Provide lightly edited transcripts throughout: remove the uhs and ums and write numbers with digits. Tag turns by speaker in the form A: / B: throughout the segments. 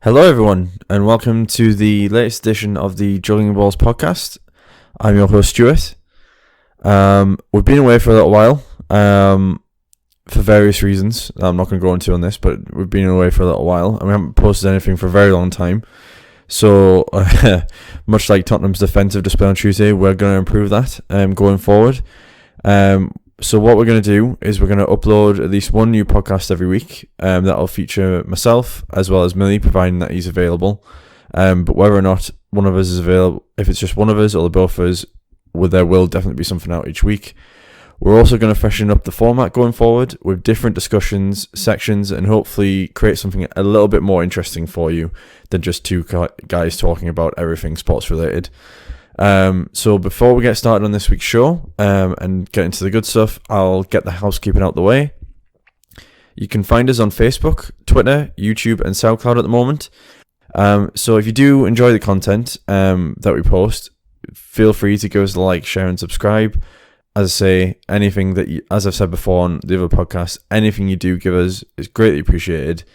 A: Hello, everyone, and welcome to the latest edition of the Juggling Balls podcast. I'm your host, Stuart. We've been away for a little while for various reasons. I'm not going to go into on this, but we've been away for a little while, and we haven't posted anything for a very long time. So, much like Tottenham's defensive display on Tuesday, we're going to improve that going forward. So what we're going to do is we're going to upload at least one new podcast every week that'll feature myself as well as Millie, providing that he's available. But whether or not one of us is available, if it's just one of us or the both of us, there will definitely be something out each week. We're also going to freshen up the format going forward with different discussions, sections, and hopefully create something a little bit more interesting for you than just two guys talking about everything sports related. So before we get started on this week's show and get into the good stuff, I'll get the housekeeping out the way. You can find us on Facebook, Twitter, YouTube, and SoundCloud at the moment. So if you do enjoy the content that we post, feel free to give us a like, share, and subscribe. As I say, anything that you, as I've said before on the other podcast, anything you do give us is greatly appreciated.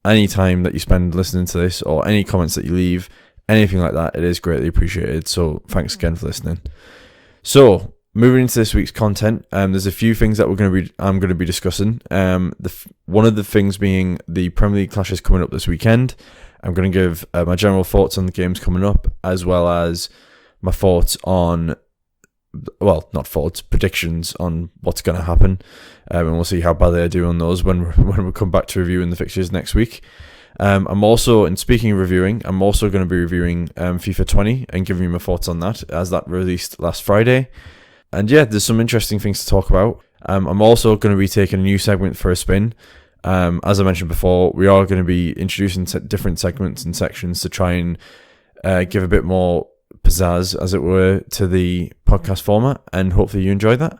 A: Any time that you spend listening to this or any comments that you leave, anything like that, it is greatly appreciated. So thanks again for listening. So moving into this week's content, there's a few things that I'm going to be discussing. One of the things being the Premier League clashes coming up this weekend. I'm going to give my general thoughts on the games coming up, as well as my thoughts on, well, not thoughts, predictions on what's going to happen. And we'll see how badly I do on those when we come back to reviewing the fixtures next week. I'm also, and speaking of reviewing, I'm also going to be reviewing FIFA 20 and giving you my thoughts on that, as that released last Friday. And yeah, there's some interesting things to talk about. I'm also going to be taking a new segment for a spin. As I mentioned before, we are going to be introducing different segments and sections to try and give a bit more pizzazz, as it were, to the podcast format, and hopefully you enjoy that.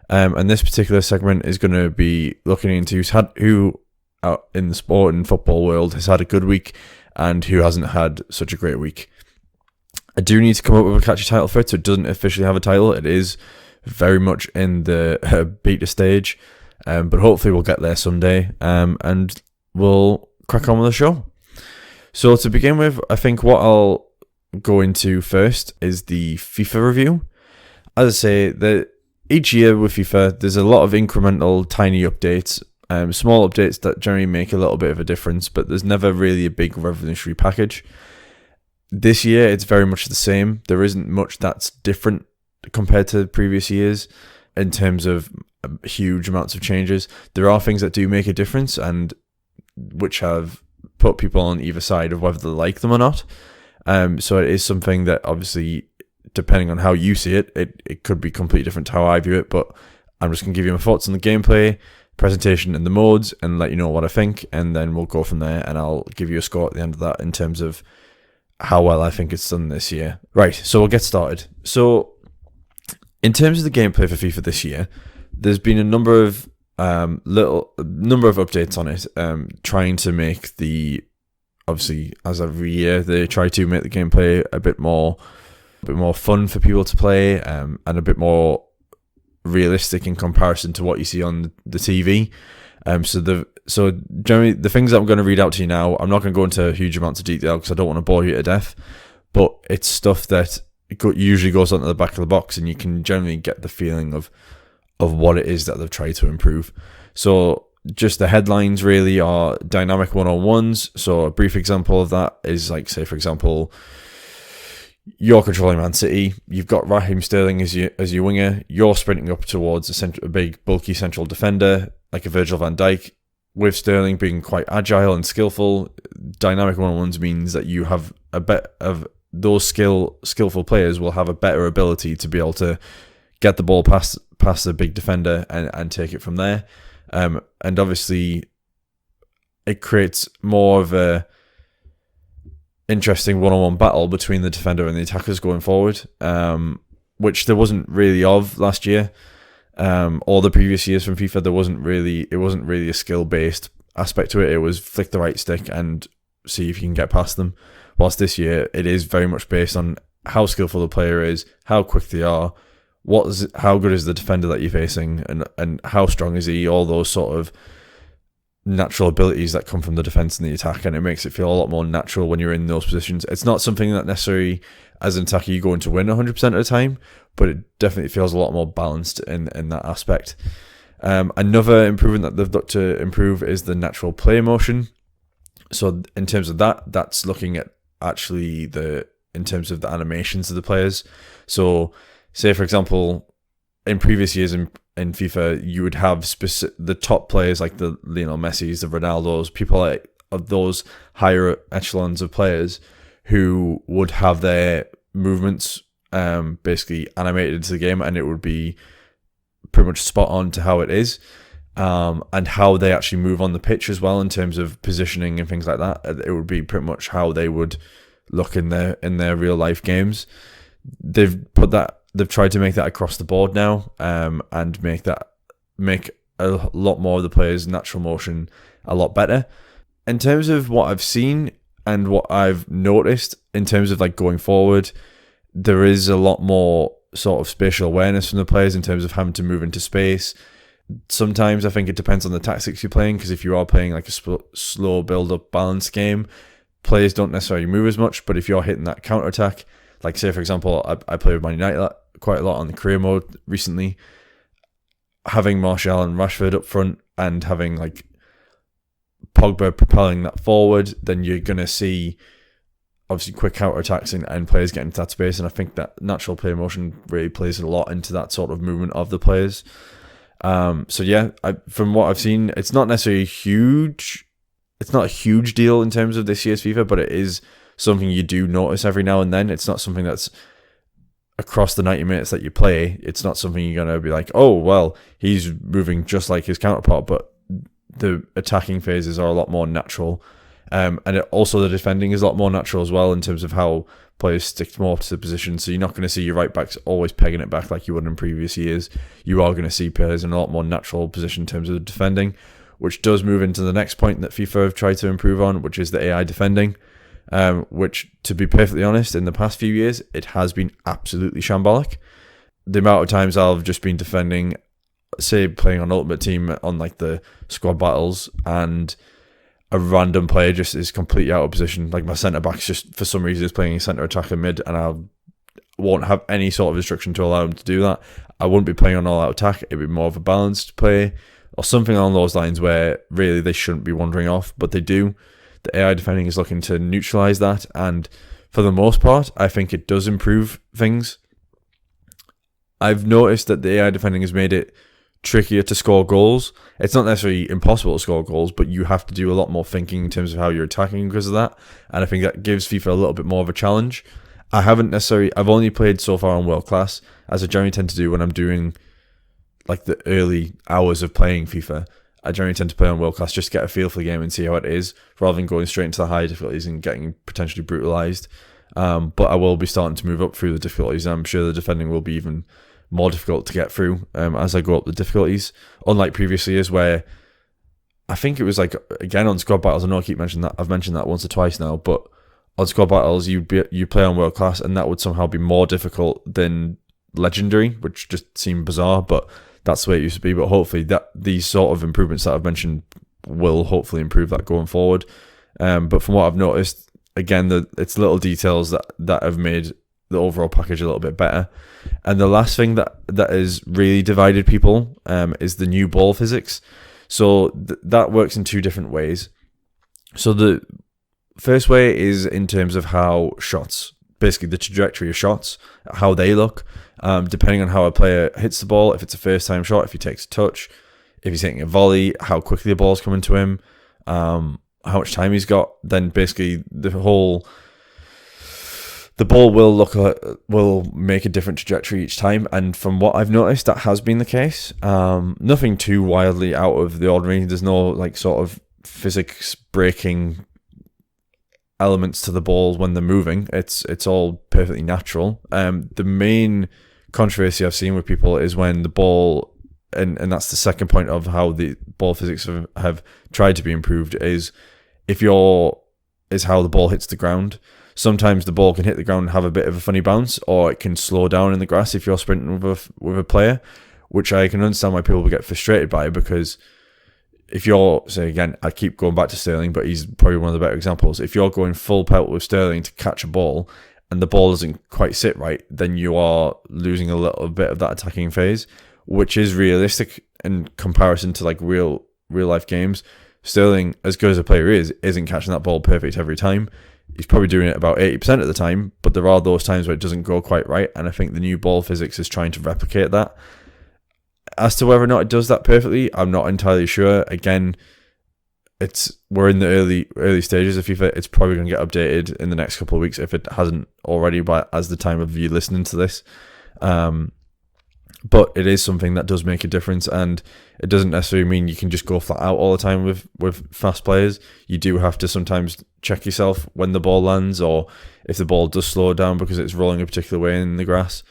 A: And this particular segment is going to be looking into who out in the sport and football world has had a good week and who hasn't had such a great week. I do need to come up with a catchy title for it, so it doesn't officially have a title. It is very much in the beta stage, but hopefully we'll get there someday, and we'll crack on with the show. So to begin with, I think what I'll go into first is the FIFA review. As I say, each year with FIFA, there's a lot of incremental, tiny updates, small updates that generally make a little bit of a difference, but there's never really a big revolutionary package. This year, it's very much the same. There isn't much that's different compared to previous years in terms of huge amounts of changes. There are things that do make a difference and which have put people on either side of whether they like them or not. So it is something that obviously, depending on how you see it, it could be completely different to how I view it, but I'm just going to give you my thoughts on the gameplay, presentation and the modes, and let you know what I think, and then we'll go from there, and I'll give you a score at the end of that in terms of how well I think it's done this year. Right, so we'll get started. So in terms of the gameplay for FIFA this year, there's been a number of updates on it, trying to make obviously, as every year, they try to make the gameplay a bit more fun for people to play, and a bit more realistic in comparison to what you see on the TV. So generally, the things that I'm going to read out to you now, I'm not going to go into huge amounts of detail because I don't want to bore you to death, but it's stuff that usually goes onto the back of the box, and you can generally get the feeling of what it is that they've tried to improve. So just the headlines really are dynamic one-on-ones. So a brief example of that is, like, say for example, you're controlling Man City, you've got Raheem Sterling as your winger, you're sprinting up towards a big bulky central defender like a Virgil van Dijk, with Sterling being quite agile and skillful. Dynamic one-on-ones means that you have a bit of those skillful players will have a better ability to be able to get the ball past the big defender and take it from there. And obviously it creates more of a interesting one-on-one battle between the defender and the attackers going forward, which there wasn't really of last year, or the previous years from FIFA. It wasn't really a skill-based aspect to it. It was flick the right stick and see if you can get past them. Whilst this year, it is very much based on how skillful the player is, how quick they are, how good is the defender that you're facing, and how strong is he, all those sort of natural abilities that come from the defense and the attack, and it makes it feel a lot more natural when you're in those positions. It's not something that necessarily as an attacker you're going to win 100% of the time, but it definitely feels a lot more balanced in that aspect. Another improvement that they've got to improve is the natural play motion. So in terms of that, that's looking at actually in terms of the animations of the players. So say, for example, in previous years in FIFA, you would have the top players like the Lionel Messis, the Ronaldos, people like of those higher echelons of players who would have their movements basically animated into the game, and it would be pretty much spot on to how it is, and how they actually move on the pitch as well in terms of positioning and things like that. It would be pretty much how they would look in their real life games. They've tried to make that across the board now, and make a lot more of the players' natural motion a lot better. In terms of what I've seen and what I've noticed in terms of like going forward, there is a lot more sort of spatial awareness from the players in terms of having to move into space. Sometimes I think it depends on the tactics you're playing, because if you are playing like a slow build-up balanced game, players don't necessarily move as much. But if you're hitting that counter-attack, like say for example, I played with Man United quite a lot on the career mode recently, having Martial and Rashford up front and having like Pogba propelling that forward, then you're going to see obviously quick counter-attacks and players getting into that space. And I think that natural play motion really plays a lot into that sort of movement of the players. So yeah, from what I've seen, it's not necessarily huge. It's not a huge deal in terms of this year's FIFA, but it is something you do notice every now and then. It's not something that's across the 90 minutes that you play. It's not something you're going to be like, oh, well, he's moving just like his counterpart, but the attacking phases are a lot more natural. And also the defending is a lot more natural as well in terms of how players stick more to the position. So you're not going to see your right backs always pegging it back like you would in previous years. You are going to see players in a lot more natural position in terms of defending, which does move into the next point that FIFA have tried to improve on, which is the AI defending. Which, to be perfectly honest, in the past few years, it has been absolutely shambolic. The amount of times I've just been defending, say, playing on Ultimate Team on like the squad battles, and a random player just is completely out of position. Like my centre back's just for some reason is playing a centre attacker mid, and I won't have any sort of instruction to allow him to do that. I wouldn't be playing on all out attack. It'd be more of a balanced play or something along those lines where really they shouldn't be wandering off, but they do. The AI defending is looking to neutralise that, and for the most part, I think it does improve things. I've noticed that the AI defending has made it trickier to score goals. It's not necessarily impossible to score goals, but you have to do a lot more thinking in terms of how you're attacking because of that, and I think that gives FIFA a little bit more of a challenge. I've only played so far on World Class, as I generally tend to do when I'm doing like the early hours of playing FIFA. I generally tend to play on World Class just to get a feel for the game and see how it is, rather than going straight into the high difficulties and getting potentially brutalised. But I will be starting to move up through the difficulties, and I'm sure the defending will be even more difficult to get through as I go up the difficulties. Unlike previous years where I think it was like, again, on squad battles, I know I keep mentioning that, I've mentioned that once or twice now, but on squad battles, you play on World Class, and that would somehow be more difficult than Legendary, which just seemed bizarre, but that's the way it used to be. But hopefully that these sort of improvements that I've mentioned will hopefully improve that going forward. But from what I've noticed, again, it's little details that have made the overall package a little bit better. And the last thing that has really divided people is the new ball physics. So that works in two different ways. So the first way is in terms of how shots, basically the trajectory of shots, how they look. Depending on how a player hits the ball, if it's a first time shot, if he takes a touch, if he's hitting a volley, how quickly the ball's coming to him, how much time he's got, then basically the ball will make a different trajectory each time. And from what I've noticed, that has been the case. Nothing too wildly out of the ordinary. There's no like sort of physics breaking elements to the ball when they're moving. It's all perfectly natural. The main controversy I've seen with people is when the ball, and that's the second point of how the ball physics have tried to be improved, is how the ball hits the ground. Sometimes the ball can hit the ground and have a bit of a funny bounce, or it can slow down in the grass if you're sprinting with a player, which I can understand why people will get frustrated by, because if you're, say again, I keep going back to Sterling, but he's probably one of the better examples. If you're going full pelt with Sterling to catch a ball and the ball doesn't quite sit right, then you are losing a little bit of that attacking phase, which is realistic in comparison to like real life games. Sterling, as good as a player is, isn't catching that ball perfect every time. He's probably doing it about 80% of the time, but there are those times where it doesn't go quite right, and I think the new ball physics is trying to replicate that. As to whether or not it does that perfectly, I'm not entirely sure. Again, we're in the early stages of FIFA. It's probably going to get updated in the next couple of weeks if it hasn't already by as the time of you listening to this. But it is something that does make a difference, and it doesn't necessarily mean you can just go flat out all the time with fast players. You do have to sometimes check yourself when the ball lands, or if the ball does slow down because it's rolling a particular way in the grass.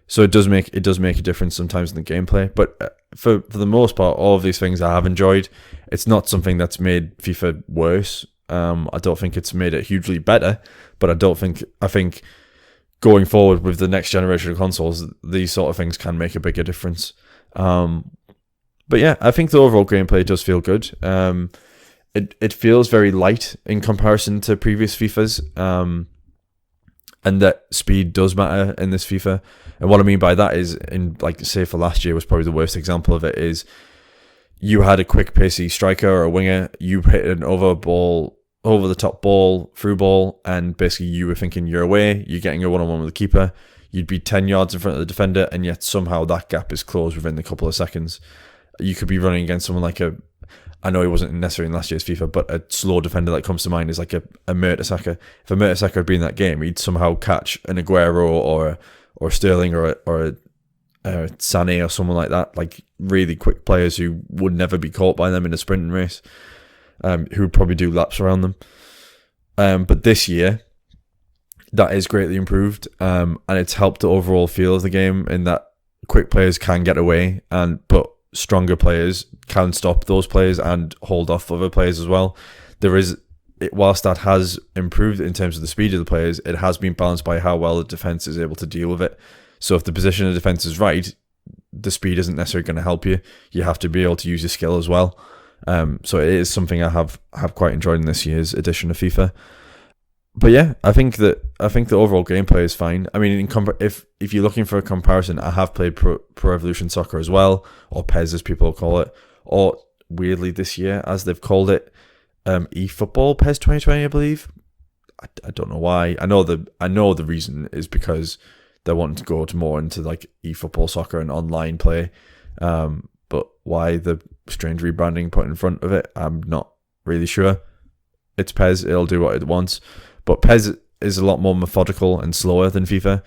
A: So it does make a difference sometimes in the gameplay. But for the most part, all of these things I have enjoyed. It's not something that's made FIFA worse. I don't think it's made it hugely better, but I think going forward with the next generation of consoles, these sort of things can make a bigger difference. But yeah, I think the overall gameplay does feel good. It feels very light in comparison to previous FIFAs, and that speed does matter in this FIFA. And what I mean by that is, in like say for last year was probably the worst example of it, is you had a quick pacey striker or a winger, you hit an over the top ball, through ball, and basically you were thinking you're away, you're getting a one-on-one with the keeper, you'd be 10 yards in front of the defender, and yet somehow that gap is closed within a couple of seconds. You could be running against someone like I know he wasn't necessarily in last year's FIFA, but a slow defender that comes to mind is like a Mertesacker. If a Mertesacker had been in that game, he'd somehow catch an Aguero or Sterling or a Sané or someone like that, like really quick players who would never be caught by them in a sprinting race, who would probably do laps around them. But this year, that is greatly improved, and it's helped the overall feel of the game in that quick players can get away, but stronger players can stop those players and hold off other players as well. Whilst that has improved in terms of the speed of the players, it has been balanced by how well the defense is able to deal with it. So if the position of the defense is right, the speed isn't necessarily going to help you. You have to be able to use your skill as well. So it is something I have quite enjoyed in this year's edition of FIFA. But yeah, I think the overall gameplay is fine. I mean, if you're looking for a comparison, I have played Pro Evolution Soccer as well, or PES as people call it, or weirdly this year as they've called it, eFootball PES 2020, I believe. I don't know why. I know the reason is because they're wanting to go more into like eFootball Soccer and online play. But why the strange rebranding put in front of it, I'm not really sure. It's PES, it'll do what it wants. But PES is a lot more methodical and slower than FIFA.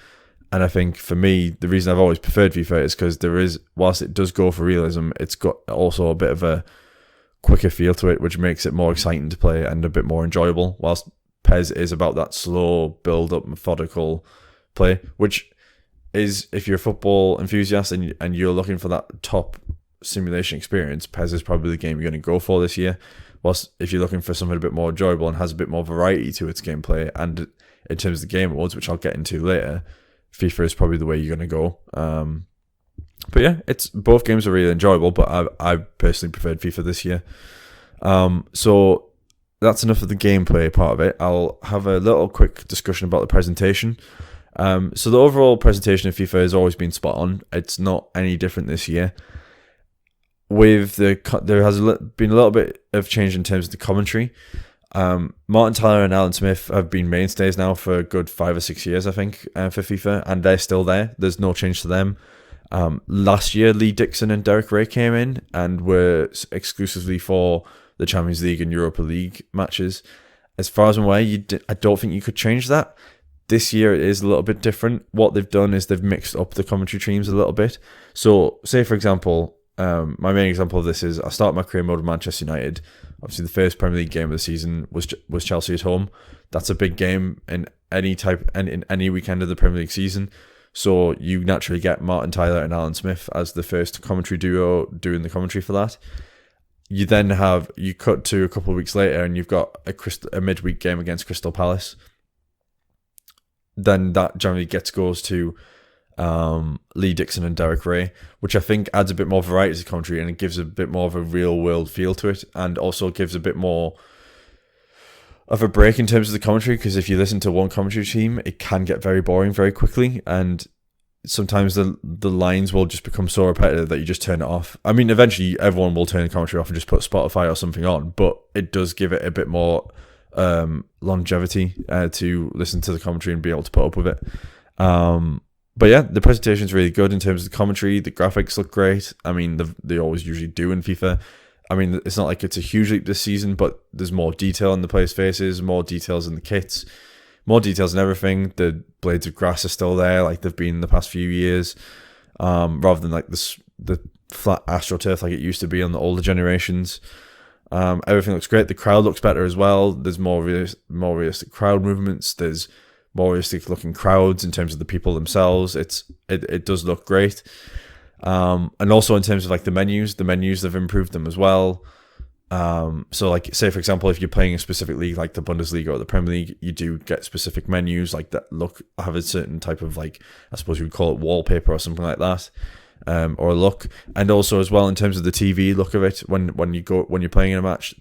A: And I think for me, the reason I've always preferred FIFA is because whilst it does go for realism, it's got also a bit of a quicker feel to it, which makes it more exciting to play and a bit more enjoyable. Whilst PES is about that slow, build-up, methodical play, which is, if you're a football enthusiast and you're looking for that top simulation experience, PES is probably the game you're going to go for this year. Whilst if you're looking for something a bit more enjoyable and has a bit more variety to its gameplay, and in terms of the game modes, which I'll get into later, FIFA is probably the way you're going to go. But yeah, both games are really enjoyable, but I personally preferred FIFA this year. So that's enough of the gameplay part of it. I'll have a little quick discussion about the presentation. So the overall presentation of FIFA has always been spot on. It's not any different this year. There has been a little bit of change in terms of the commentary. Martin Tyler and Alan Smith have been mainstays now for a good 5 or 6 years, I think, for FIFA, and they're still there. There's no change to them. Last year, Lee Dixon and Derek Ray came in and were exclusively for the Champions League and Europa League matches. As far as I'm aware, I don't think you could change that. This year it is a little bit different. What they've done is they've mixed up the commentary teams a little bit. So, say for example, my main example of this is I started my career mode with Manchester United. Obviously, the first Premier League game of the season was Chelsea at home. That's a big game in any weekend of the Premier League season. So you naturally get Martin Tyler and Alan Smith as the first commentary duo doing the commentary for that. You then you cut to a couple of weeks later and you've got a midweek game against Crystal Palace. Then that generally goes to Lee Dixon and Derek Ray, which I think adds a bit more variety to the commentary and it gives a bit more of a real world feel to it, and also gives a bit more of a break in terms of the commentary, because if you listen to one commentary team, it can get very boring very quickly, and sometimes the lines will just become so repetitive that you just turn it off. I mean, eventually everyone will turn the commentary off and just put Spotify or something on, but it does give it a bit more longevity to listen to the commentary and be able to put up with it. But yeah, the presentation is really good in terms of the commentary. The graphics look great. I mean, they always usually do in FIFA. I mean, it's not like it's a huge leap this season, but there's more detail in the players' faces, more details in the kits, more details in everything. The blades of grass are still there, like they've been in the past few years, rather than like the flat AstroTurf like it used to be on the older generations. Everything looks great. The crowd looks better as well. There's more realistic crowd movements. There's more realistic looking crowds in terms of the people themselves. It does look great. And also in terms of like the menus have improved them as well. So like, say for example, if you're playing a specific league like the Bundesliga or the Premier League, you do get specific menus like that have a certain type of, like, I suppose you would call it wallpaper or something like that, or a look. And also as well in terms of the TV look of it, when you're playing in a match,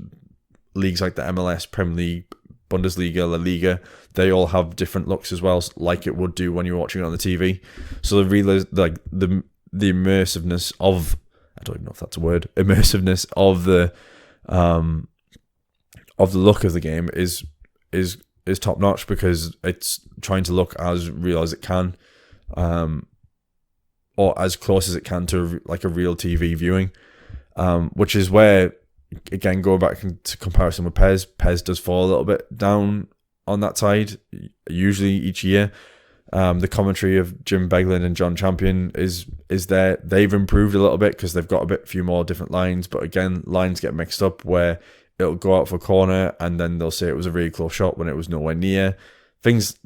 A: leagues like the MLS, Premier League, Bundesliga, La Liga, they all have different looks as well, like it would do when you're watching it on the TV. So the immersiveness of, I don't even know if that's a word, immersiveness of the look of the game is top notch, because it's trying to look as real as it can, or as close as it can to like a real TV viewing, which is where, again, going back to comparison with PES does fall a little bit down on that side, usually each year. The commentary of Jim Beglin and John Champion is there. They've improved a little bit because they've got a few more different lines, but again, lines get mixed up where it'll go out for a corner and then they'll say it was a really close shot when it was nowhere near.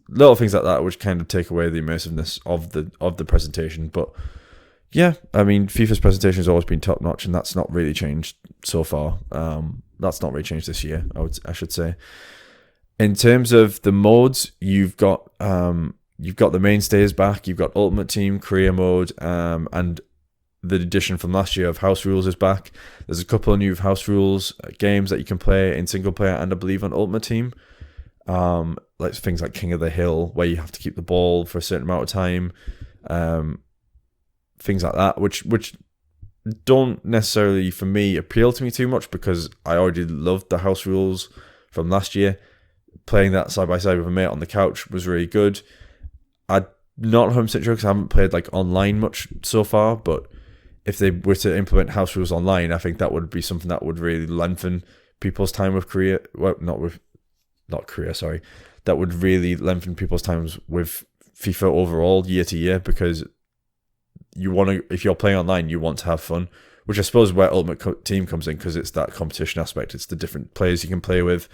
A: Little things like that, which kind of take away the immersiveness of the presentation. But yeah, I mean, FIFA's presentation has always been top notch, and that's not really changed so far. That's not really changed this year, I should say. In terms of the modes, you've got the mainstays back. You've got Ultimate Team, Career Mode, and the addition from last year of House Rules is back. There's a couple of new House Rules games that you can play in single player and I believe on Ultimate Team. Like things like King of the Hill, where you have to keep the ball for a certain amount of time. Things like that, which don't necessarily, for me, appeal to me too much, because I already loved the House Rules from last year. Playing that side by side with a mate on the couch was really good. I'm not 100% sure because I haven't played like online much so far, but if they were to implement House Rules online, I think that would be something that would really lengthen people's time with Korea. Well, not Korea, sorry. That would really lengthen people's times with FIFA overall year to year, because if you're playing online, you want to have fun, which I suppose is where Ultimate Team comes in, because it's that competition aspect. It's the different players you can play with,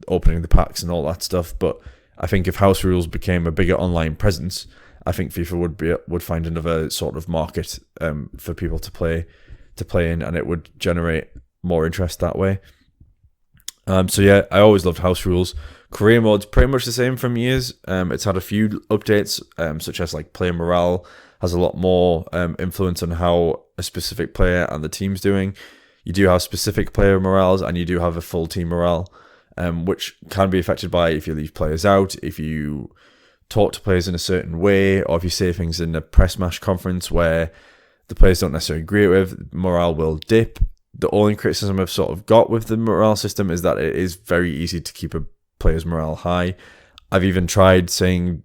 A: opening the packs and all that stuff. But I think if House Rules became a bigger online presence, I think FIFA would find another sort of market for people to play in, and it would generate more interest that way. So yeah, I always loved House Rules. Career Mode's pretty much the same from years. It's had a few updates, such as like player morale has a lot more influence on how a specific player and the team's doing. You do have specific player morales, and you do have a full team morale, which can be affected by if you leave players out, if you talk to players in a certain way, or if you say things in a press match conference where the players don't necessarily agree with, morale will dip. The only criticism I've sort of got with the morale system is that it is very easy to keep a player's morale high. I've even tried saying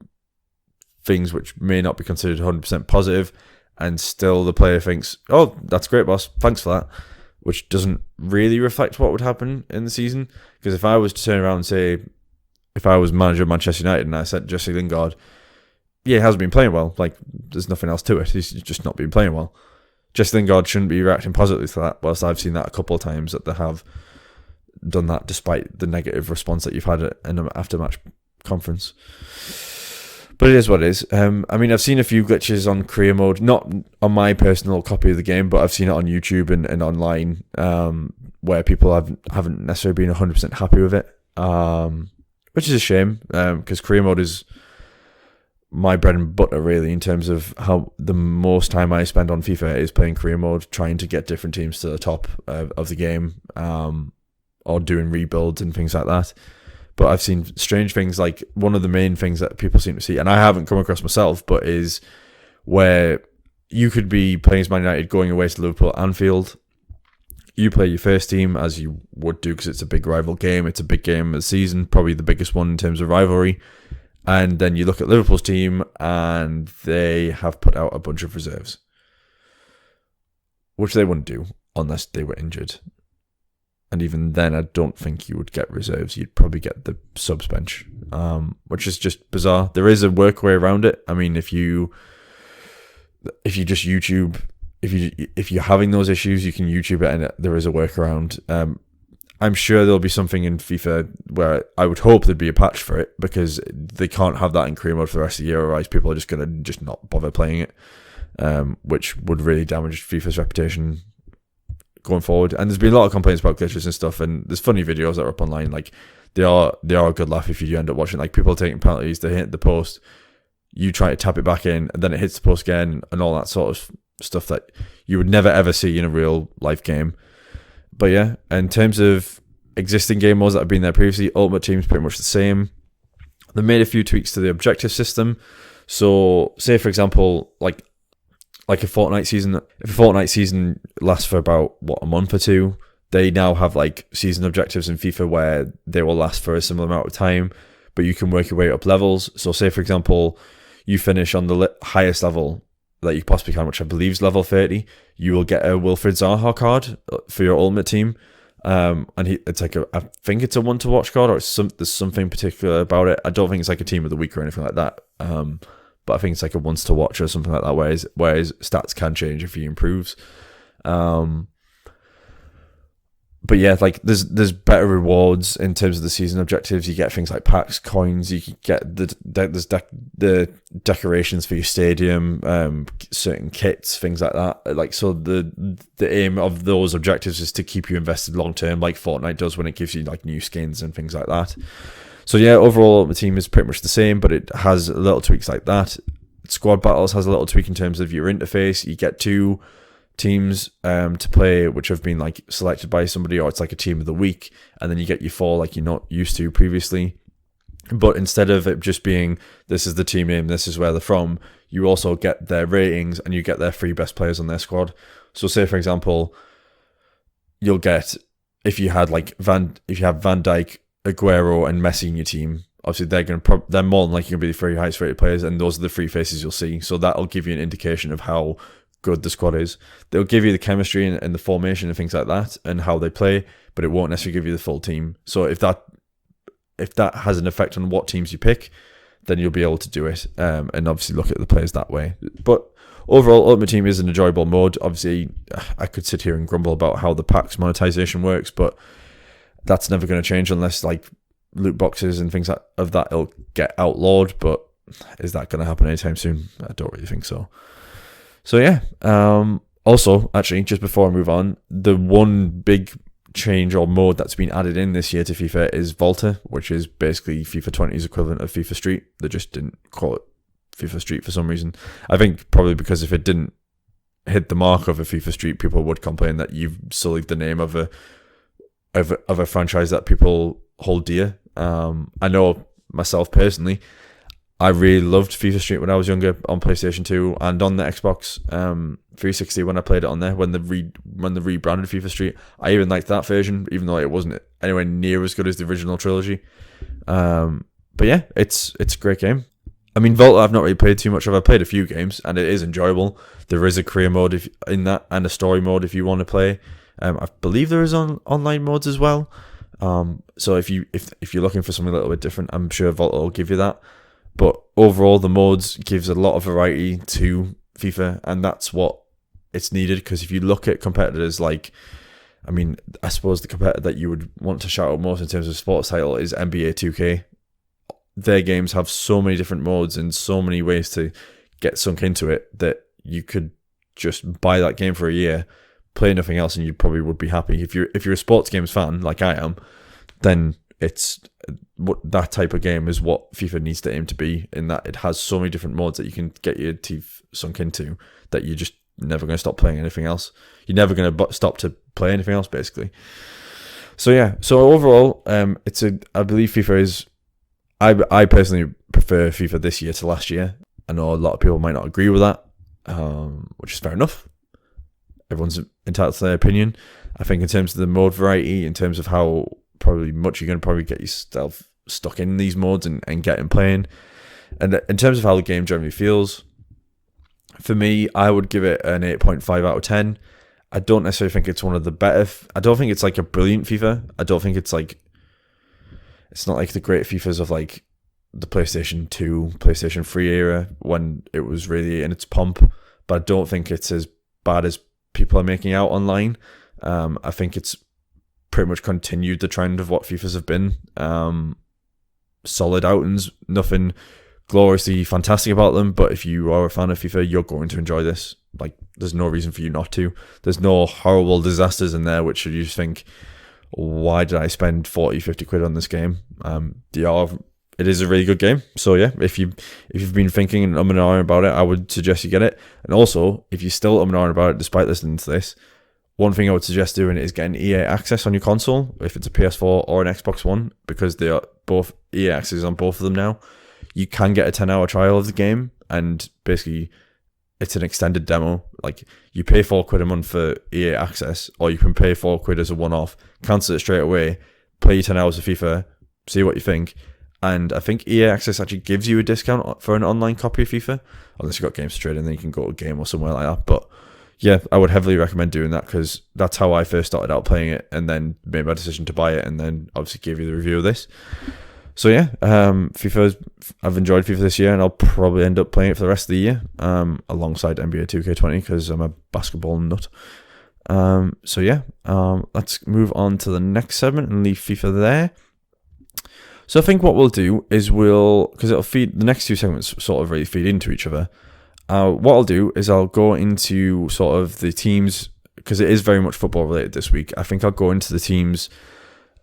A: things which may not be considered 100% positive, and still the player thinks, oh, that's great, boss, thanks for that, which doesn't really reflect what would happen in the season. Because if I was to turn around and say, if I was manager of Manchester United and I said Jesse Lingard, yeah, he hasn't been playing well, like, there's nothing else to it, he's just not been playing well. Jesse Lingard shouldn't be reacting positively to that, whilst I've seen that a couple of times that they have done that despite the negative response that you've had in an after-match conference. But it is what it is. I mean, I've seen a few glitches on career mode, not on my personal copy of the game, but I've seen it on YouTube and online, where people haven't necessarily been 100% happy with it, which is a shame, because career mode is my bread and butter really in terms of how the most time I spend on FIFA is playing career mode, trying to get different teams to the top of the game, or doing rebuilds and things like that. But I've seen strange things, like one of the main things that people seem to see, and I haven't come across myself, but is where you could be playing as Man United going away to Liverpool at Anfield. You play your first team as you would do because it's a big rival game. It's a big game of the season, probably the biggest one in terms of rivalry. And then you look at Liverpool's team and they have put out a bunch of reserves, which they wouldn't do unless they were injured. And even then, I don't think you would get reserves. You'd probably get the subs bench, which is just bizarre. There is a workaway around it. I mean, if you just YouTube, if you're having those issues, you can YouTube it, and there is a workaround. I'm sure there'll be something in FIFA where I would hope there'd be a patch for it, because they can't have that in career mode for the rest of the year, otherwise people are just going to just not bother playing it, which would really damage FIFA's reputation going forward. And there's been a lot of complaints about glitches and stuff, and there's funny videos that are up online. Like they are a good laugh if you end up watching. Like people taking penalties, they hit the post, you try to tap it back in, and then it hits the post again, and all that sort of stuff that you would never ever see in a real life game. But yeah, in terms of existing game modes that have been there previously, Ultimate Team's pretty much the same. They made a few tweaks to the objective system. So say for example, like a Fortnite season, if a Fortnite season lasts for about a month or two, they now have like season objectives in FIFA where they will last for a similar amount of time, but you can work your way up levels. So say for example, you finish on the highest level that you possibly can, which I believe is level 30, you will get a Wilfried Zaha card for your Ultimate Team. And it's like I think it's a one to watch card, or there's something particular about it. I don't think it's like a team of the week or anything like that. But I think it's like a once to watch or something like that, where his stats can change if he improves. But yeah, like there's better rewards in terms of the season objectives. You get things like packs, coins. You can get the decorations for your stadium, certain kits, things like that. Like so, the aim of those objectives is to keep you invested long term, like Fortnite does when it gives you like new skins and things like that. So yeah, overall the team is pretty much the same, but it has little tweaks like that. Squad Battles has a little tweak in terms of your interface. You get two teams to play which have been like selected by somebody, or it's like a team of the week, and then you get your four like you're not used to previously. But instead of it just being this is the team name, this is where they're from, you also get their ratings and you get their three best players on their squad. So say for example, you'll get, if you have Van Dijk, Aguero and Messi in your team, obviously they're more than likely going to be the three highest rated players, and those are the three faces you'll see. So that'll give you an indication of how good the squad is. They'll give you the chemistry and the formation and things like that and how they play, but it won't necessarily give you the full team. So if that has an effect on what teams you pick, then you'll be able to do it, and obviously look at the players that way. But overall, Ultimate Team is an enjoyable mode. Obviously, I could sit here and grumble about how the packs monetization works, but that's never going to change unless like loot boxes and things of that ilk get outlawed. But is that going to happen anytime soon? I don't really think so. So yeah. Also, actually, just before I move on, the one big change or mode that's been added in this year to FIFA is Volta, which is basically FIFA 20's equivalent of FIFA Street. They just didn't call it FIFA Street for some reason. I think probably because if it didn't hit the mark of a FIFA Street, people would complain that you've sullied the name of a franchise that people hold dear. I know myself personally, I really loved FIFA Street when I was younger on PlayStation 2 and on the Xbox 360 when I played it on there, when they rebranded FIFA Street. I even liked that version, even though it wasn't anywhere near as good as the original trilogy. But yeah, it's a great game. I mean, Volta I've not really played too much of. I've played a few games and it is enjoyable. There is a career mode in that and a story mode if you want to play. I believe there is online modes as well. So if you're looking for something a little bit different, I'm sure Volta will give you that. But overall, the modes gives a lot of variety to FIFA, and that's what it's needed. Because if you look at competitors like, I mean, I suppose the competitor that you would want to shout out most in terms of sports title is NBA 2K. Their games have so many different modes and so many ways to get sunk into it that you could just buy that game for a year, play nothing else, and you probably would be happy. If you're a sports games fan like I am, then it's that type of game is what FIFA needs to aim to be, in that it has so many different modes that you can get your teeth sunk into that you're just never going to stop playing anything else. You're never going to stop to play anything else, basically. So yeah, so overall, I believe FIFA is, I personally prefer FIFA this year to last year. I know a lot of people might not agree with that, which is fair enough. Everyone's entitled to their opinion. I think in terms of the mode variety, in terms of how probably much you're going to probably get yourself stuck in these modes and get in playing, and in terms of how the game generally feels, for me, I would give it an 8.5 out of 10. I don't necessarily think it's one of the better. I don't think it's like a brilliant FIFA. I don't think it's like, it's not like the great FIFAs of like the PlayStation 2, PlayStation 3 era when it was really in its pomp. But I don't think it's as bad as people are making out online. I think it's pretty much continued the trend of what FIFAs have been. Solid outings, nothing gloriously fantastic about them, but if you are a fan of FIFA, you're going to enjoy this. Like, there's no reason for you not to. There's no horrible disasters in there which you just think, why did I spend 40, 50 quid on this game? It is a really good game. So yeah, if you've been thinking and and ahhing about it, I would suggest you get it. And also, if you're still and ahhing about it despite listening to this, one thing I would suggest doing is getting EA Access on your console, if it's a PS4 or an Xbox One, because they are both EA Access on both of them now. You can get a 10-hour trial of the game, and basically it's an extended demo. Like, you pay £4 a month for EA Access, or you can pay £4 as a one-off, cancel it straight away, play your 10 hours of FIFA, see what you think. And I think EA Access actually gives you a discount for an online copy of FIFA, unless you've got games to trade and then you can go to a game or somewhere like that. But yeah, I would heavily recommend doing that, because that's how I first started out playing it, and then made my decision to buy it, and then obviously gave you the review of this. So yeah, I've enjoyed FIFA this year, and I'll probably end up playing it for the rest of the year, alongside NBA 2K20, because I'm a basketball nut. So yeah, let's move on to the next segment and leave FIFA there. So I think what we'll do is because it'll feed, the next two segments sort of really feed into each other. What I'll do is I'll go into sort of the teams, because it is very much football related this week. I think I'll go into the teams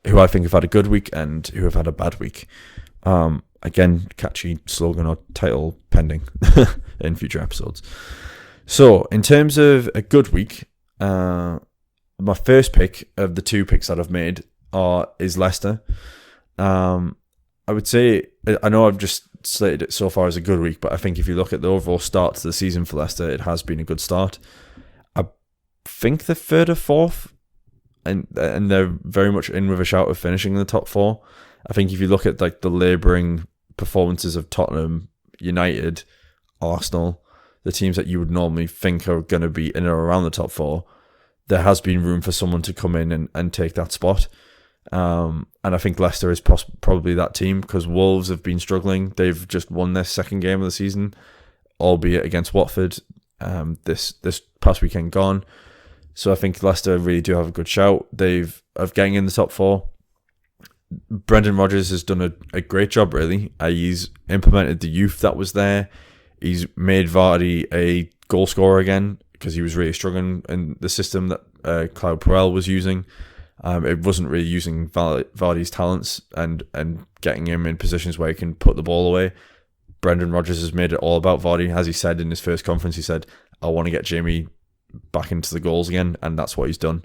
A: who I think have had a good week and who have had a bad week. Again, catchy slogan or title pending in future episodes. So, in terms of a good week, my first pick of the two picks that I've made is Leicester. I would say, I know I've just slated it so far as a good week, but I think if you look at the overall start to the season for Leicester, it has been a good start. I think they're third or fourth, and they're very much in with a shout of finishing in the top four. I think if you look at like the labouring performances of Tottenham, United, Arsenal, the teams that you would normally think are going to be in or around the top four, there has been room for someone to come in and take that spot. And I think Leicester is probably that team, because Wolves have been struggling. They've just won their second game of the season, albeit against Watford, this past weekend gone. So I think Leicester really do have a good shout of getting in the top four. Brendan Rodgers has done a great job, really. He's implemented the youth that was there. He's made Vardy a goal scorer again, because he was really struggling in the system that Claude Puel was using. It wasn't really using Vardy's talents and getting him in positions where he can put the ball away. Brendan Rodgers has made it all about Vardy. As he said in his first conference, he said, I want to get Jamie back into the goals again, and that's what he's done.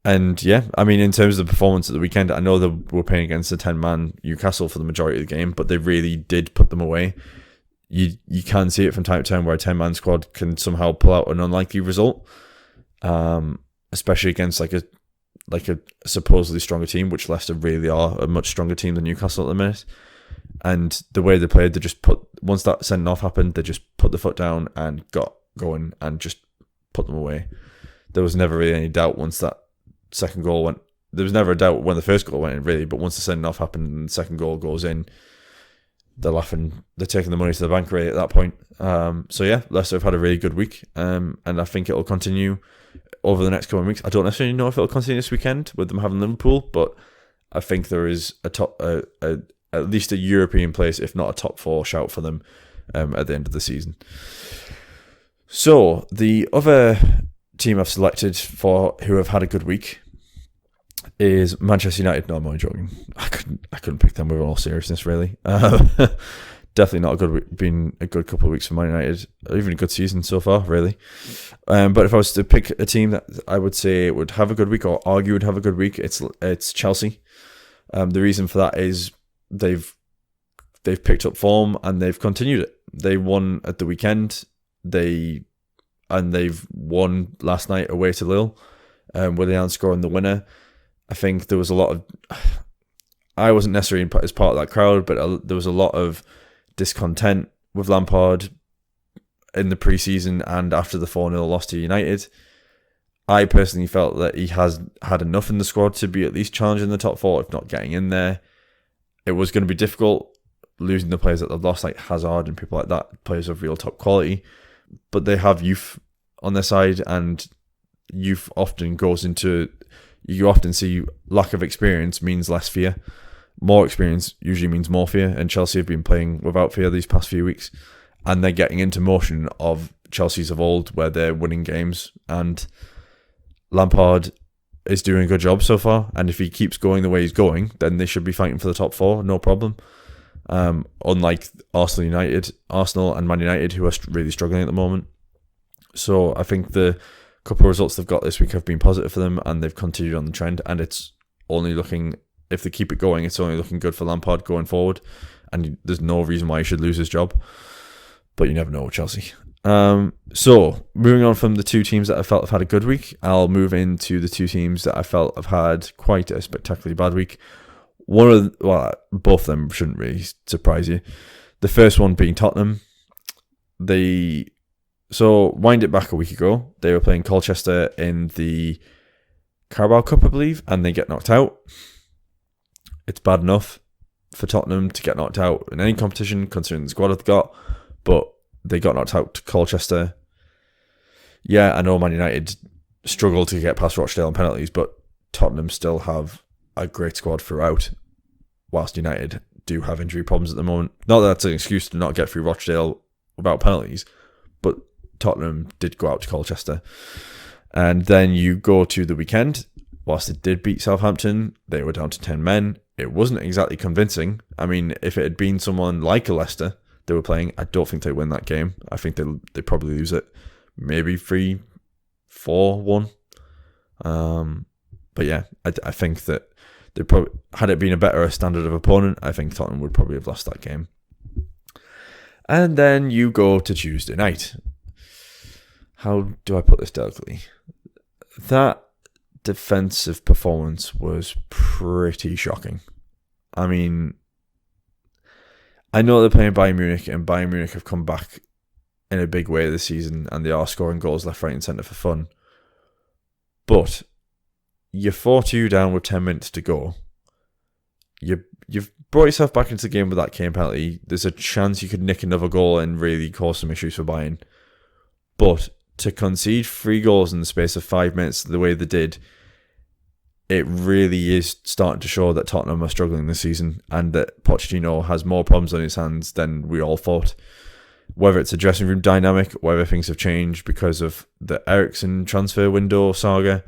A: And yeah, I mean, in terms of the performance at the weekend, I know they were playing against a 10-man Newcastle for the majority of the game, but they really did put them away. You can see it from time to time where a 10-man squad can somehow pull out an unlikely result, especially against like a supposedly stronger team, which Leicester really are a much stronger team than Newcastle at the minute. And the way they played, they just once that sending off happened, they just put the foot down and got going and just put them away. There was never really any doubt once that second goal went. There was never a doubt when the first goal went in, really, but once the sending off happened and the second goal goes in, they're laughing. They're taking the money to the bank rate at that point. So yeah, Leicester have had a really good week, and I think it'll continue over the next couple of weeks. I don't necessarily know if it'll continue this weekend with them having Liverpool, but I think there is at least a European place, if not a top four shout for them at the end of the season. So the other team I've selected for who have had a good week, is Manchester United. No, I'm only joking. I couldn't pick them with all seriousness, really. Definitely not been a good couple of weeks for Man United, or even a good season so far, really. But if I was to pick a team that I would say would have a good week, or argue would have a good week, it's Chelsea. The reason for that is they've picked up form and they've continued it. They won at the weekend. They've won last night away to Lille, Willian scoring the winner. I think there was a lot of... I wasn't necessarily as part of that crowd, but there was a lot of discontent with Lampard in the pre-season and after the 4-0 loss to United. I personally felt that he has had enough in the squad to be at least challenging the top four, if not getting in there. It was going to be difficult losing the players that they've lost, like Hazard and people like that, players of real top quality. But they have youth on their side, and youth often goes into... You often see lack of experience means less fear. More experience usually means more fear, and Chelsea have been playing without fear these past few weeks, and they're getting into motion of Chelsea's of old, where they're winning games, and Lampard is doing a good job so far, and if he keeps going the way he's going, then they should be fighting for the top four, no problem. Unlike Arsenal and Man United, who are really struggling at the moment. So I think the couple of results they've got this week have been positive for them, and they've continued on the trend, and it's only looking... If they keep it going, it's only looking good for Lampard going forward, and there's no reason why he should lose his job. But you never know with Chelsea. So, moving on from the two teams that I felt have had a good week, I'll move into the two teams that I felt have had quite a spectacularly bad week. Both of them shouldn't really surprise you. The first one being Tottenham. So, wind it back a week ago, they were playing Colchester in the Carabao Cup, I believe, and they get knocked out. It's bad enough for Tottenham to get knocked out in any competition, considering the squad they've got, but they got knocked out to Colchester. Yeah, I know Man United struggled to get past Rochdale on penalties, but Tottenham still have a great squad throughout, whilst United do have injury problems at the moment. Not that that's an excuse to not get through Rochdale without penalties, but Tottenham did go out to Colchester. And then you go to the weekend. Whilst they did beat Southampton, they were down to 10 men. It wasn't exactly convincing. I mean, if it had been someone like a Leicester they were playing, I don't think they win that game. I think they probably lose it. Maybe 3-4-1. But yeah, I think that they probably, had it been a better standard of opponent, I think Tottenham would probably have lost that game. And then you go to Tuesday night. How do I put this delicately? That defensive performance was pretty shocking. I mean, I know they're playing Bayern Munich, and Bayern Munich have come back in a big way this season, and they are scoring goals left, right and centre for fun. But you're 4-2 down with 10 minutes to go. You've brought yourself back into the game with that Kane penalty. There's a chance you could nick another goal and really cause some issues for Bayern. But to concede 3 goals in the space of 5 minutes the way they did, it really is starting to show that Tottenham are struggling this season, and that Pochettino has more problems on his hands than we all thought. Whether it's a dressing room dynamic, whether things have changed because of the Eriksen transfer window saga,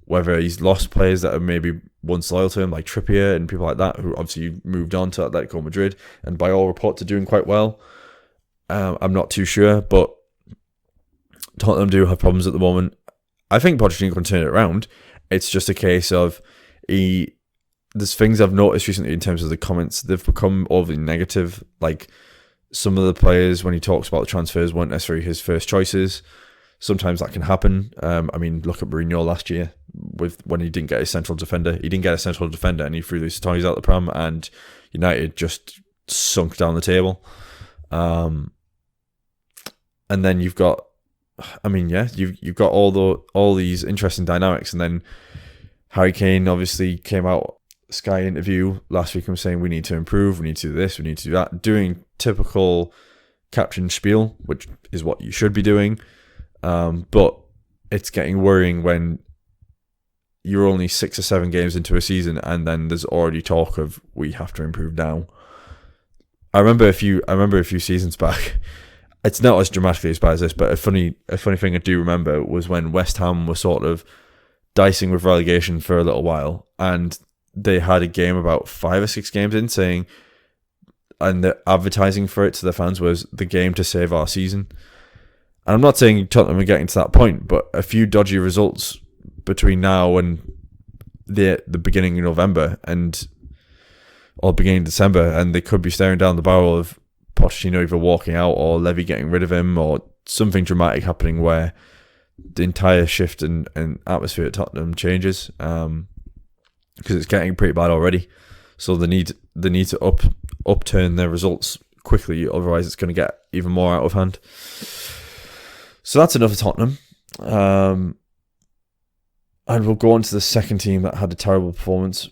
A: whether he's lost players that are maybe once loyal to him, like Trippier and people like that, who obviously moved on to Atletico Madrid, and by all reports are doing quite well. I'm not too sure, but Tottenham do have problems at the moment. I think Pochettino can turn it around. It's just a case of there's things I've noticed recently in terms of the comments. They've become overly negative. Like, some of the players, when he talks about the transfers, weren't necessarily his first choices. Sometimes that can happen. I mean, look at Mourinho last year when he didn't get his central defender. He didn't get a central defender, and he threw these toys out the pram, and United just sunk down the table. And then you've got, you've got all these interesting dynamics, and then Harry Kane obviously came out Sky interview last week and was saying we need to improve, we need to do this, we need to do that, doing typical captain spiel, which is what you should be doing. But it's getting worrying when you're only 6 or 7 games into a season, and then there's already talk of we have to improve now. I remember a few seasons back. It's not as dramatically as bad as this, but a funny thing I do remember was when West Ham were sort of dicing with relegation for a little while, and they had a game about 5 or 6 games in saying, and the advertising for it to the fans was the game to save our season. And I'm not saying Tottenham are getting to that point, but a few dodgy results between now and the beginning of November or beginning of December, and they could be staring down the barrel of Pochettino either walking out or Levy getting rid of him, or something dramatic happening where the entire shift and atmosphere at Tottenham changes, because it's getting pretty bad already. So they need to upturn their results quickly, otherwise it's going to get even more out of hand. So that's enough of Tottenham. And we'll go on to the second team that had a terrible performance.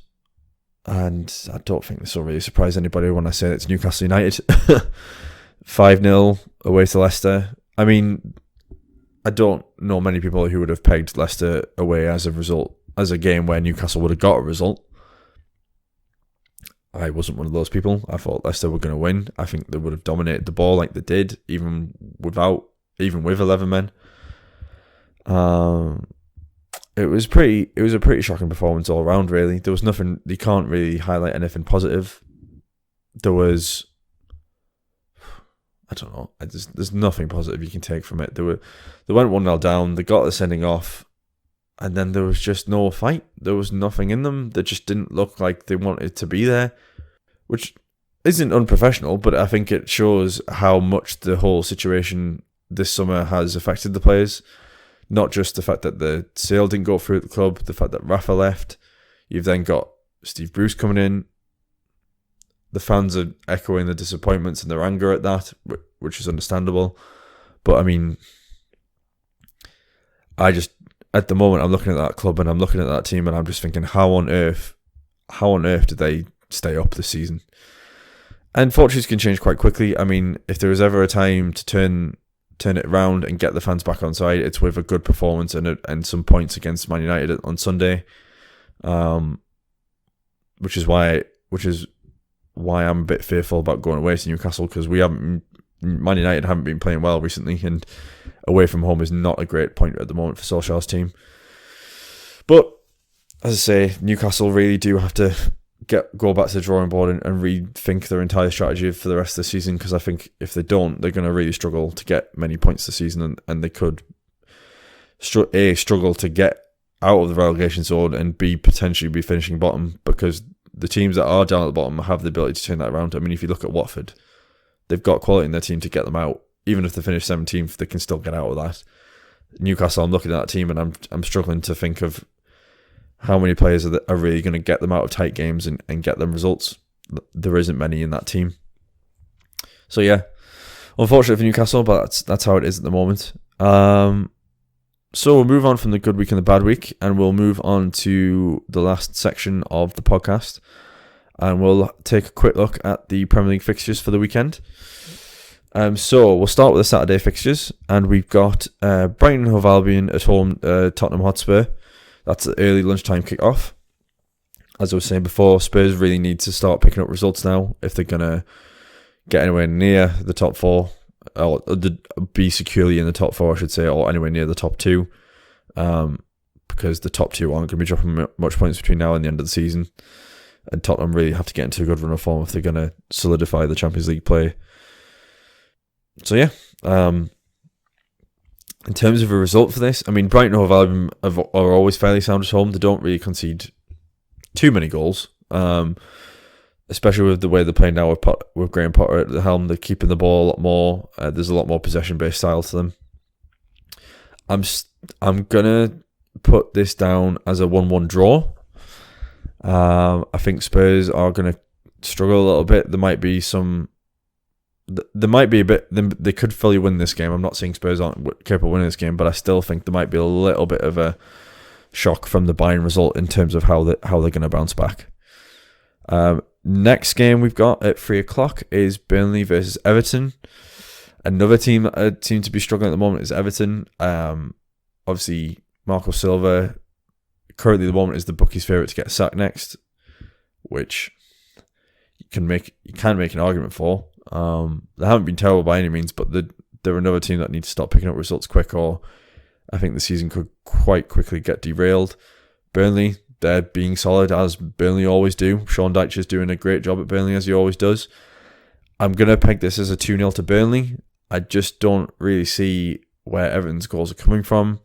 A: And I don't think this will really surprise anybody when I say it's Newcastle United. 5-0 away to Leicester. I mean, I don't know many people who would have pegged Leicester away as a game where Newcastle would have got a result. I wasn't one of those people. I thought Leicester were going to win. I think they would have dominated the ball like they did, even with 11 men. It was a pretty shocking performance all around, really. There was nothing, you can't really highlight anything positive. There was, I don't know, there's nothing positive you can take from it. They went 1-0 down, they got the sending off, and then there was just no fight. There was nothing in them. They just didn't look like they wanted to be there, which isn't unprofessional, but I think it shows how much the whole situation this summer has affected the players. Not just the fact that the sale didn't go through at the club, the fact that Rafa left. You've then got Steve Bruce coming in. The fans are echoing the disappointments and their anger at that, which is understandable. But I mean, at the moment, I'm looking at that club and I'm looking at that team and I'm just thinking, how on earth did they stay up this season? And fortunes can change quite quickly. I mean, if there was ever a time to turn it around and get the fans back on side, it's with a good performance and some points against Man United on Sunday, which is why I'm a bit fearful about going away to Newcastle, because Man United haven't been playing well recently, and away from home is not a great point at the moment for Solskjaer's team. But as I say, Newcastle really do have to go back to the drawing board and rethink their entire strategy for the rest of the season, because I think if they don't, they're going to really struggle to get many points this season, and they could struggle to get out of the relegation zone and potentially be finishing bottom, because the teams that are down at the bottom have the ability to turn that around. I mean, if you look at Watford, they've got quality in their team to get them out. Even if they finish 17th, they can still get out of that. Newcastle, I'm looking at that team and I'm struggling to think of how many players are really going to get them out of tight games and get them results. There isn't many in that team. So yeah, unfortunate for Newcastle, but that's how it is at the moment. So we'll move on from the good week and the bad week, and we'll move on to the last section of the podcast, and we'll take a quick look at the Premier League fixtures for the weekend. So we'll start with the Saturday fixtures, and we've got Brighton & Hove Albion at home, Tottenham Hotspur. That's the early lunchtime kick-off. As I was saying before, Spurs really need to start picking up results now if they're going to get anywhere near the top four, or be securely in the top four, I should say, or anywhere near the top two, because the top two aren't going to be dropping much points between now and the end of the season. And Tottenham really have to get into a good run of form if they're going to solidify the Champions League play. So yeah, in terms of a result for this, I mean, Brighton & Hove Albion are always fairly sound at home. They don't really concede too many goals, especially with the way they're playing now with Graham Potter at the helm. They're keeping the ball a lot more. There's a lot more possession-based style to them. I'm gonna put this down as a 1-1 draw. I think Spurs are gonna struggle a little bit. There might be a bit. They could fully win this game. I'm not saying Spurs aren't capable of winning this game, but I still think there might be a little bit of a shock from the Bayern result in terms of how they're going to bounce back. Next game we've got at 3:00 is Burnley versus Everton. Another team that seem to be struggling at the moment is Everton. Obviously, Marco Silva currently at the moment is the bookies' favourite to get sacked next, which you can make an argument for. They haven't been terrible by any means, but they're another team that needs to start picking up results quick, or I think the season could quite quickly get derailed. Burnley, they're being solid as Burnley always do. Sean Dyche is doing a great job at Burnley as he always does. I'm going to peg this as a 2-0 to Burnley. I just don't really see where Everton's goals are coming from.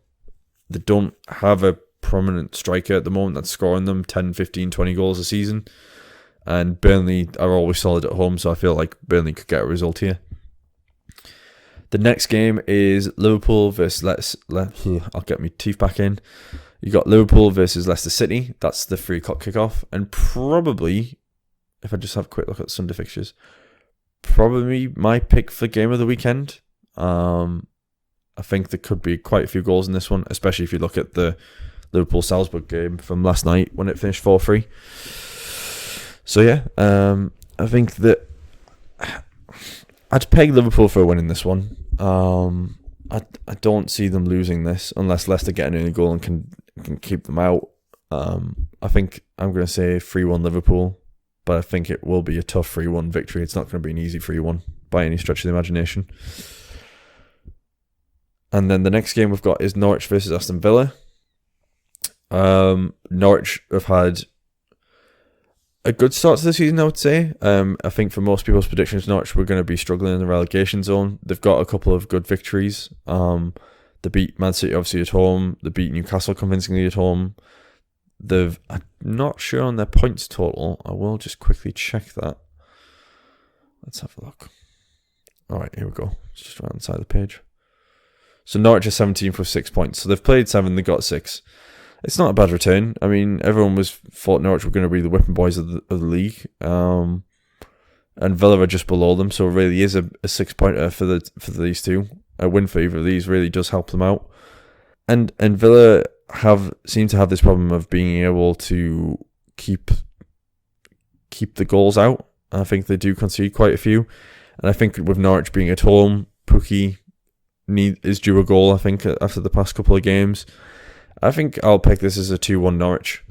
A: They don't have a prominent striker at the moment that's scoring them 10, 15, 20 goals a season. And Burnley are always solid at home, so I feel like Burnley could get a result here. The next game is Liverpool versus I'll get my teeth back in. You got Liverpool versus Leicester City. That's the 3 o'clock kickoff. And probably, if I just have a quick look at Sunday fixtures, probably my pick for game of the weekend. I think there could be quite a few goals in this one, especially if you look at the Liverpool-Salzburg game from last night when it finished 4-3. So yeah, I think that I'd peg Liverpool for a win in this one. I don't see them losing this unless Leicester get an early goal and can keep them out. I think I'm going to say 3-1 Liverpool, but I think it will be a tough 3-1 victory. It's not going to be an easy 3-1 by any stretch of the imagination. And then the next game we've got is Norwich versus Aston Villa. Norwich have had a good start to the season, I would say. I think for most people's predictions, Norwich were going to be struggling in the relegation zone. They've got a couple of good victories. They beat Man City obviously at home. They beat Newcastle convincingly at home. I'm not sure on their points total. I will just quickly check that. Let's have a look. All right, here we go. It's just right on the side of the page. So Norwich are 17th with 6 points. So they've played 7, they got 6. It's not a bad return. I mean, everyone thought Norwich were going to be the whipping boys of the league, and Villa are just below them. So it really is a 6-pointer for these two. A win for either of these really does help them out. And Villa seem to have this problem of being able to keep the goals out. I think they do concede quite a few, and I think with Norwich being at home, Pukki is due a goal. I think after the past couple of games. I think I'll pick this as a 2-1 Norwich,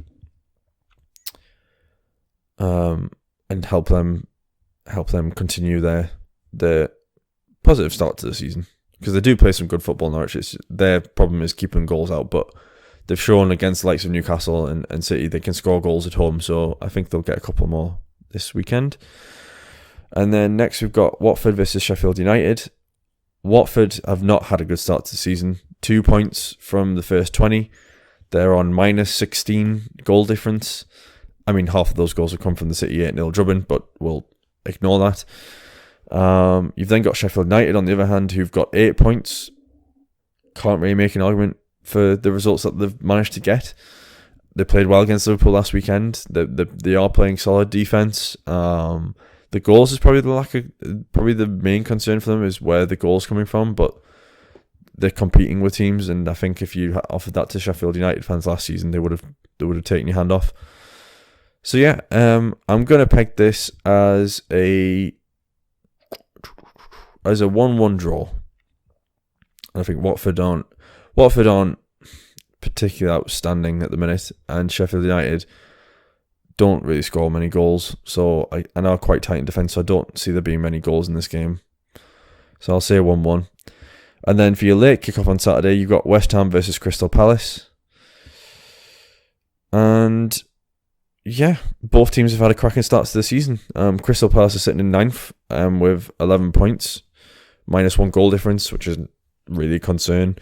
A: and help them continue their positive start to the season, because they do play some good football. Norwich, their problem is keeping goals out, but they've shown against the likes of Newcastle and City they can score goals at home. So I think they'll get a couple more this weekend. And then next we've got Watford versus Sheffield United. Watford have not had a good start to the season. 2 points from the first 20. They're on minus 16 goal difference. I mean, half of those goals have come from the City 8-0 drubbing, but we'll ignore that. You've then got Sheffield United, on the other hand, who've got 8 points. Can't really make an argument for the results that they've managed to get. They played well against Liverpool last weekend. They are playing solid defence. The goals is probably the main concern for them, is where the goals coming from, but they're competing with teams, and I think if you offered that to Sheffield United fans last season, they would have taken your hand off. So yeah, I'm gonna peg this as a 1-1 draw. And I think Watford aren't particularly outstanding at the minute, and Sheffield United don't really score many goals. So I know quite tight in defence, so I don't see there being many goals in this game. So I'll say 1-1. And then for your late kickoff on Saturday, you've got West Ham versus Crystal Palace. And yeah, both teams have had a cracking start to the season. Crystal Palace are sitting in 9th with 11 points, minus 1 goal difference, which is really a concern.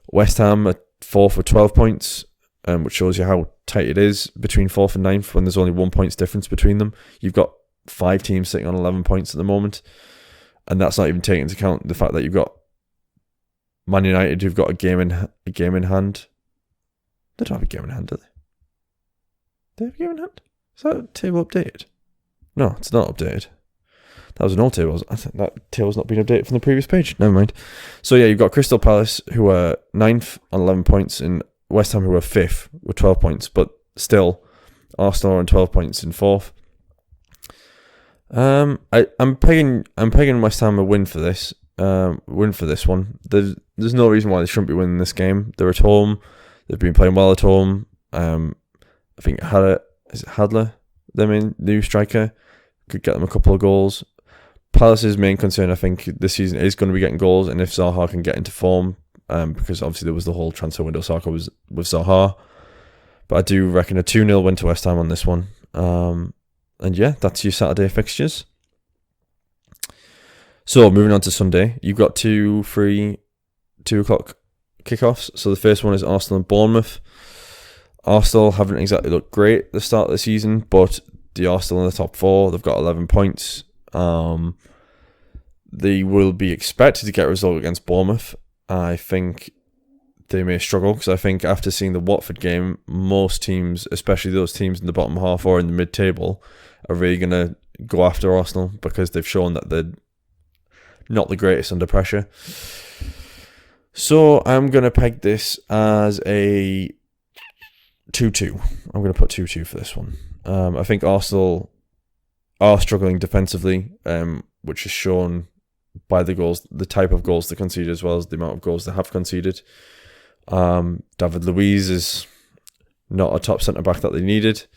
A: West Ham are 4th with 12 points, which shows you how tight it is between 4th and 9th when there's only 1 point difference between them. You've got 5 teams sitting on 11 points at the moment, and that's not even taking into account the fact that you've got Man United, who've got a game in hand. They don't have a game in hand, do they? Do they have a game in hand? Is that table updated? No, it's not updated. That was an old table. I think that table's not been updated from the previous page. Never mind. So yeah, you've got Crystal Palace, who are 9th on 11 points, and West Ham, who are 5th with 12 points. But still, Arsenal are on 12 points in 4th. I'm pegging West Ham a win for this. Win for this one. There's no reason why they shouldn't be winning this game. They're at home. They've been playing well at home. I think Hadler, their main new striker, could get them a couple of goals. Palace's main concern, I think, this season is going to be getting goals, and if Zaha can get into form, because obviously there was the whole transfer window saga with Zaha. But I do reckon a 2-0 win to West Ham on this one. And yeah, that's your Saturday fixtures. So moving on to Sunday, you've got 2 o'clock kickoffs. So the first one is Arsenal and Bournemouth. Arsenal haven't exactly looked great at the start of the season, but they are still in the top 4. They've got 11 points. They will be expected to get a result against Bournemouth. I think they may struggle because I think after seeing the Watford game, most teams, especially those teams in the bottom half or in the mid-table, are really going to go after Arsenal because they've shown that they're not the greatest under pressure. So I'm going to peg this as a 2-2. I'm going to put 2-2 for this one. I think Arsenal are struggling defensively, which is shown by the goals, the type of goals they conceded as well as the amount of goals they have conceded. David Luiz is not a top centre-back that they needed,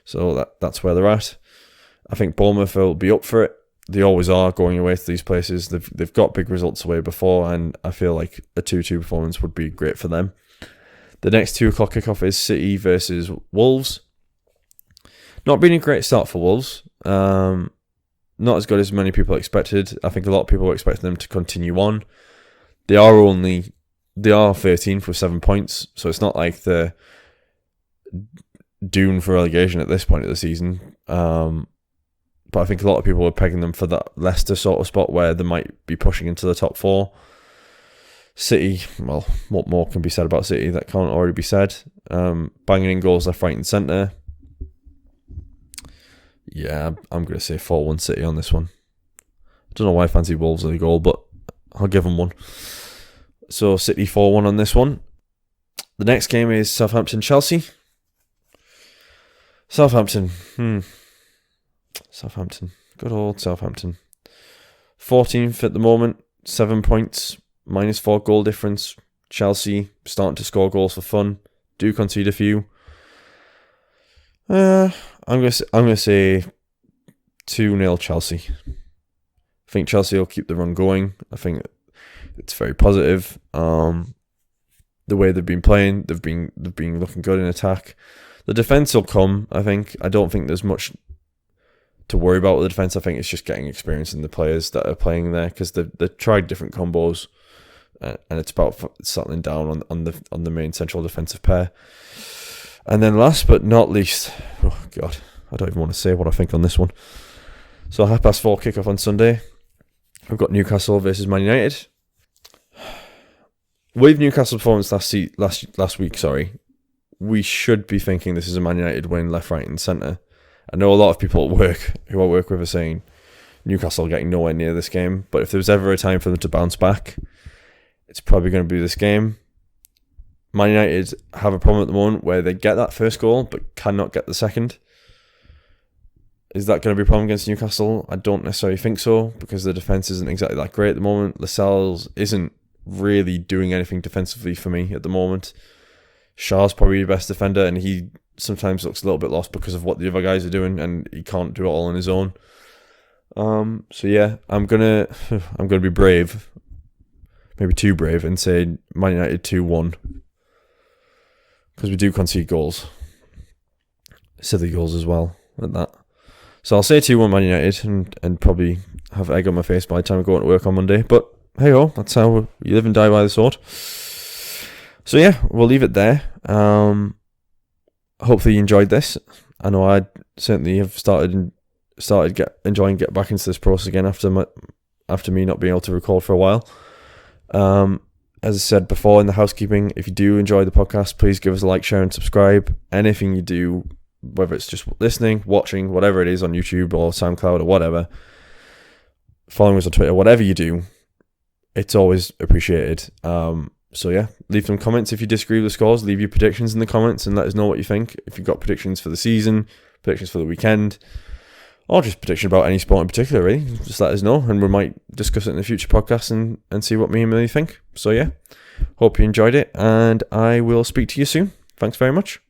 A: so that's where they're at. I think Bournemouth will be up for it. They always are going away to these places. They've got big results away before, and I feel like a 2-2 performance would be great for them. The next 2 o'clock kickoff is City versus Wolves. Not been a great start for Wolves. Not as good as many people expected. I think a lot of people were expecting them to continue on. They are 13th with 7 points, so it's not like they're doomed for relegation at this point of the season. But I think a lot of people were pegging them for that Leicester sort of spot where they might be pushing into the top 4. City, well, what more can be said about City that can't already be said? Banging in goals left, right and centre. Yeah, I'm going to say 4-1 City on this one. I don't know why I fancy Wolves at a goal, but I'll give them one. So City 4-1 on this one. The next game is Southampton-Chelsea. Southampton. Good old Southampton. 14th at the moment, 7 points, -4 goal difference. Chelsea starting to score goals for fun. Do concede a few. I'm gonna say 2-0 Chelsea. I think Chelsea will keep the run going. I think it's very positive. The way they've been playing, they've been looking good in attack. The defense will come. I think. I don't think there's much to worry about with the defense. I think it's just getting experience in the players that are playing there because they've tried different combos, and it's about settling down on the main central defensive pair. And then last but not least, oh God, I don't even want to say what I think on this one. So 4:30 kickoff on Sunday. We've got Newcastle versus Man United. With Newcastle's performance last week, we should be thinking this is a Man United win left, right and centre. I know a lot of people at work who I work with are saying Newcastle are getting nowhere near this game, but if there was ever a time for them to bounce back, it's probably going to be this game. Man United have a problem at the moment where they get that first goal but cannot get the second. Is that going to be a problem against Newcastle? I don't necessarily think so because the defence isn't exactly that great at the moment. Lascelles isn't really doing anything defensively for me at the moment. Shaw's probably the best defender and he sometimes looks a little bit lost because of what the other guys are doing and he can't do it all on his own. So yeah, I'm gonna be brave, maybe too brave, and say Man United 2-1 because we do concede goals, silly goals as well at that. So I'll say 2-1 Man United and probably have egg on my face by the time I go to work on Monday. But hey ho, that's how you live and die by the sword. So yeah, we'll leave it there. Hopefully you enjoyed this. I know I certainly have started enjoying getting back into this process again after me not being able to record for a while. As I said before in the housekeeping, if you do enjoy the podcast, please give us a like, share and subscribe. Anything you do, whether it's just listening, watching, whatever it is on YouTube or SoundCloud or whatever, following us on Twitter, whatever you do, it's always appreciated. So yeah, leave some comments if you disagree with the scores. Leave your predictions in the comments and let us know what you think. If you've got predictions for the season, predictions for the weekend, or just prediction about any sport in particular, really, just let us know and we might discuss it in the future podcast and see what me and Millie think. So yeah, hope you enjoyed it and I will speak to you soon. Thanks very much.